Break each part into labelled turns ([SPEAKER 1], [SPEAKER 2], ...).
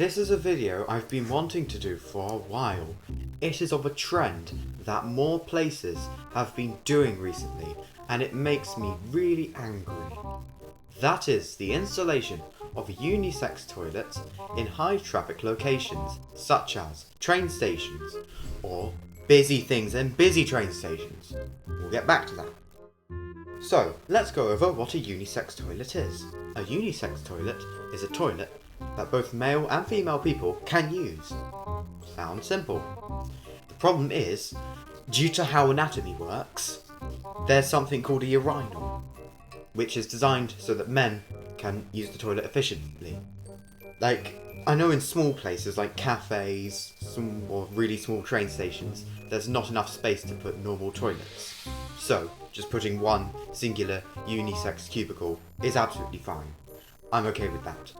[SPEAKER 1] This is a video I've been wanting to do for a while. It is of a trend that more places have been doing recently, and it makes me really angry. That is the installation of unisex toilets in high traffic locations, such as train stations, or busy things in busy train stations. We'll get back to that. So, let's go over what a unisex toilet is. A unisex toilet is a toilet that both male and female people can use. Sounds simple. The problem is, due to how anatomy works, there's something called a urinal, which is designed so that men can use the toilet efficiently. I know in small places like cafes or really small train stations, there's not enough space to put normal toilets. So, just putting one singular unisex cubicle is absolutely fine. I'm okay with that.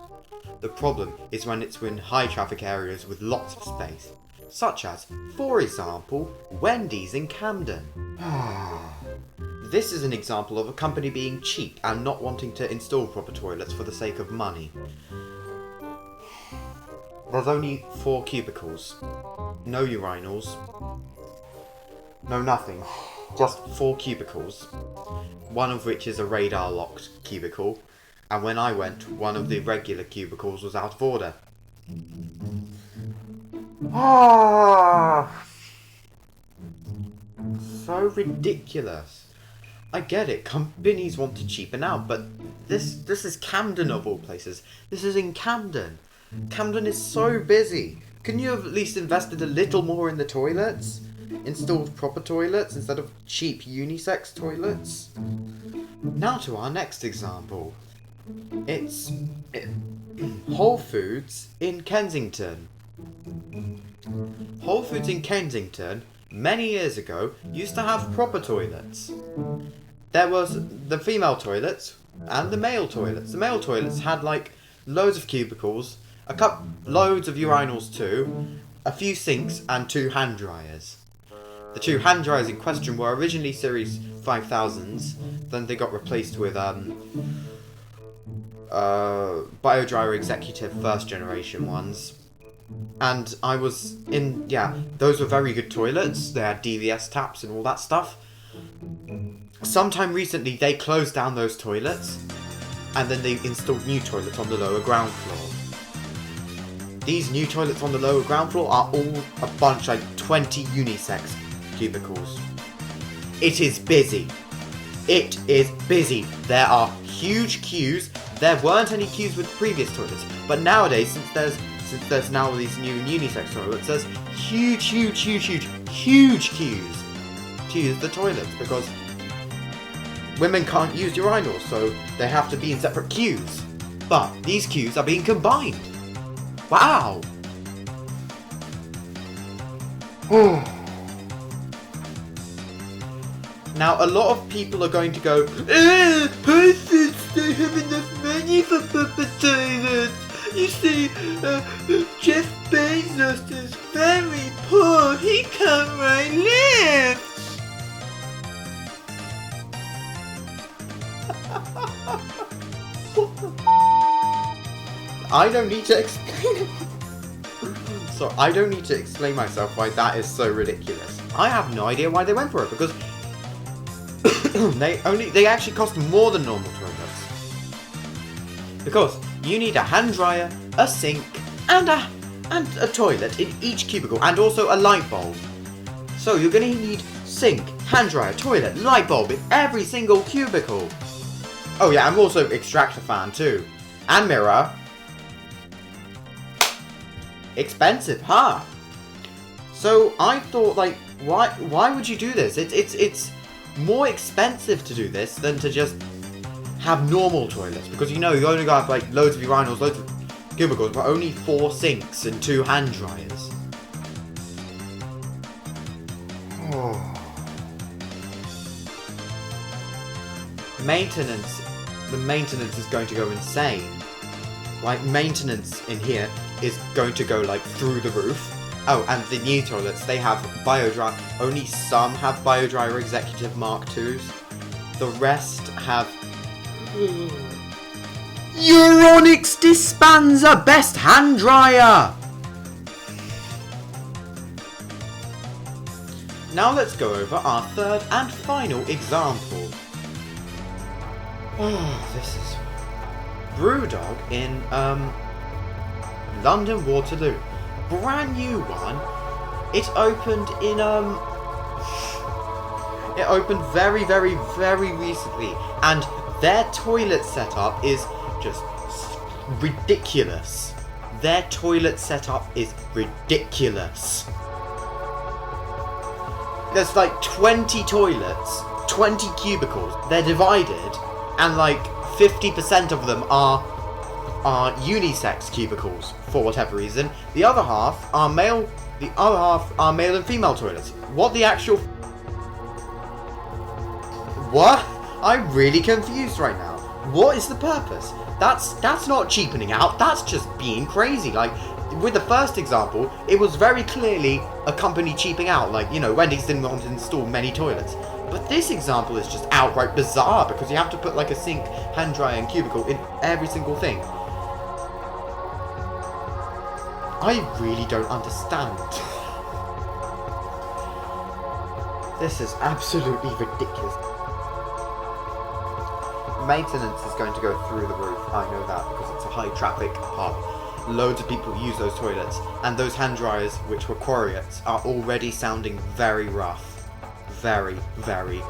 [SPEAKER 1] The problem is when it's in high traffic areas with lots of space, such as, for example, Wendy's in Camden. This is an example of a company being cheap and not wanting to install proper toilets for the sake of money. There's only 4 cubicles. No urinals. No nothing. Just 4 cubicles. One of which is a radar locked cubicle. And when I went, one of the regular cubicles was out of order. So ridiculous. I get it, companies want to cheapen out, but this is Camden of all places. This is in Camden. Camden is so busy. Can you have at least invested a little more in the toilets? Installed proper toilets instead of cheap unisex toilets? Now to our next example. It's Whole Foods in Kensington. Whole Foods in Kensington, many years ago, used to have proper toilets. There was the female toilets and the male toilets. The male toilets had loads of cubicles, loads of urinals too, a few sinks and 2 hand dryers. The 2 hand dryers in question were originally Series 5000s, then they got replaced with BioDryer Executive first generation ones. And those were very good toilets. They had DVS taps and all that stuff. Sometime recently they closed down those toilets and then they installed new toilets on the lower ground floor. These new toilets on the lower ground floor are all a bunch, 20 unisex cubicles. It is busy. It is busy. There are huge queues. There weren't any queues with previous toilets, but nowadays, since there's now these new unisex toilets, there's huge queues to use the toilets because women can't use urinals, so they have to be in separate queues. But these queues are being combined. Wow! Now, a lot of people are going to go, persons don't have enough money for proper toilets. You see, Jeff Bezos is very poor. He can't ride lifts. I don't need to explain. So I don't need to explain myself why that is so ridiculous. I have no idea why they went for it because they actually cost more than normal toilets. Because you need a hand dryer, a sink, and a toilet in each cubicle, and also a light bulb. So you're gonna need sink, hand dryer, toilet, light bulb in every single cubicle. Oh yeah, I'm also extractor fan too. And mirror. Expensive, huh? So I thought, why would you do this? It's more expensive to do this than to just have normal toilets, because you only got loads of urinals, loads of cubicles, but only 4 sinks and 2 hand dryers. The maintenance is going to go insane. Maintenance in here is going to go through the roof. Oh, and the new toilets, they have BioDryer. Only some have BioDryer Executive Mark IIs. The rest have Euronics Dispenser Best Hand Dryer! Now let's go over our third and final example. Oh, this is Brewdog in London Waterloo. Brand new one. It opened in it opened very, very, very recently, and their toilet setup is just ridiculous. Their toilet setup is ridiculous. There's like 20 toilets, 20 cubicles. They're divided, and like 50% of them are unisex cubicles for whatever reason. The other half are male. The other half are male and female toilets. What the actual? What? I'm really confused right now. What is the purpose? That's not cheapening out. That's just being crazy. Like, with the first example, it was very clearly a company cheaping out. Like, you know, Wendy's didn't want to install many toilets. But this example is just outright bizarre because you have to put like a sink, hand dryer, and cubicle in every single thing. I really don't understand. This is absolutely ridiculous. Maintenance is going to go through the roof. I know that because it's a high traffic hub. Loads of people use those toilets, and those hand dryers, which were Quariates, are already sounding very rough. Very, very,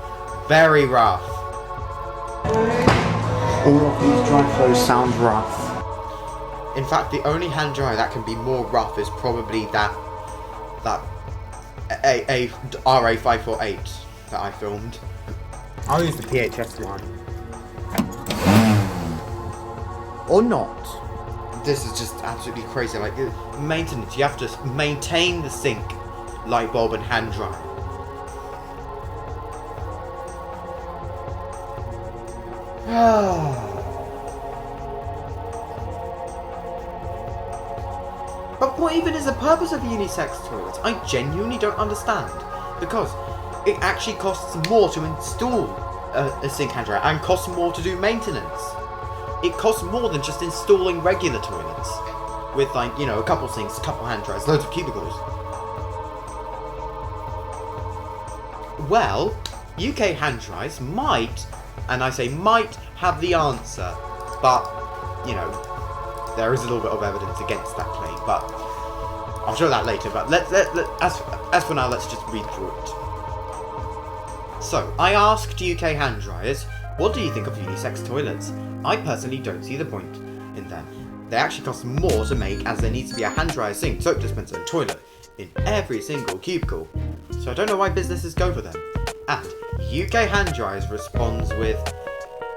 [SPEAKER 1] very rough. All of these dry flows sound rough. In fact, the only hand dryer that can be more rough is probably that RA548 that I filmed. I'll use the PHS one. Or not. This is just absolutely crazy. Like, maintenance, you have to maintain the sink, light bulb, and hand dryer. But what even is the purpose of unisex toilets? I genuinely don't understand. Because it actually costs more to install a sink hand dryer and costs more to do maintenance. It costs more than just installing regular toilets. With, like, you know, a couple sinks, a couple hand dryers, loads of cubicles. Well, UK hand dryers might, and I say might, have the answer. But, you know, there is a little bit of evidence against that claim, but I'll show that later. But as for now, let's just read through it. So, I asked UK hand dryers, what do you think of unisex toilets? I personally don't see the point in them. They actually cost more to make, as there needs to be a hand dryer, sink, soap dispenser, and toilet in every single cubicle. So I don't know why businesses go for them. And UK hand dryers responds with,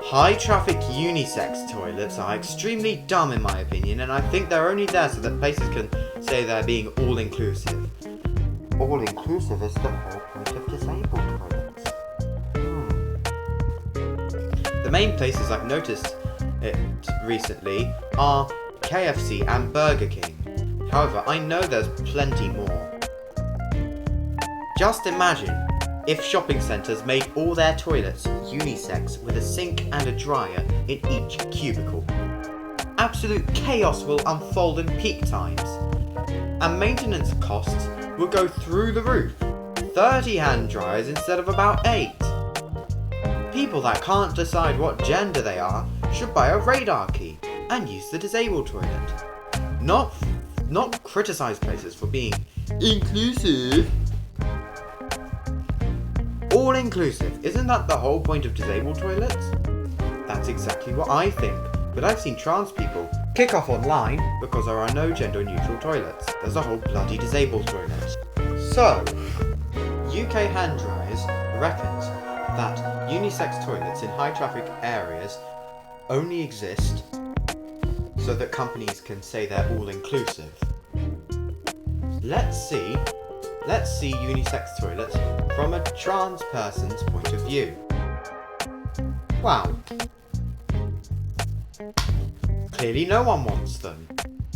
[SPEAKER 1] high traffic unisex toilets are extremely dumb in my opinion, and I think they're only there so that places can say they're being all inclusive. All inclusive is the whole point of disabled toilets. The main places I've noticed it recently are KFC and Burger King. However, I know there's plenty more. Just imagine if shopping centres made all their toilets unisex with a sink and a dryer in each cubicle. Absolute chaos will unfold in peak times, and maintenance costs will go through the roof. 30 hand dryers instead of about 8. People that can't decide what gender they are should buy a radar key and use the disabled toilet. Not criticise places for being inclusive. All inclusive, isn't that the whole point of disabled toilets? That's exactly what I think, but I've seen trans people kick off online because there are no gender neutral toilets. There's a whole bloody disabled toilet. So, UK hand dryers reckons that unisex toilets in high traffic areas only exist so that companies can say they're all inclusive. Let's see unisex toilets from a trans person's point of view. Wow. Clearly no one wants them.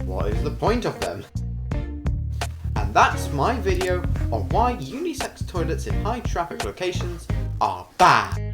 [SPEAKER 1] What is the point of them? And that's my video on why unisex toilets in high traffic locations are bad.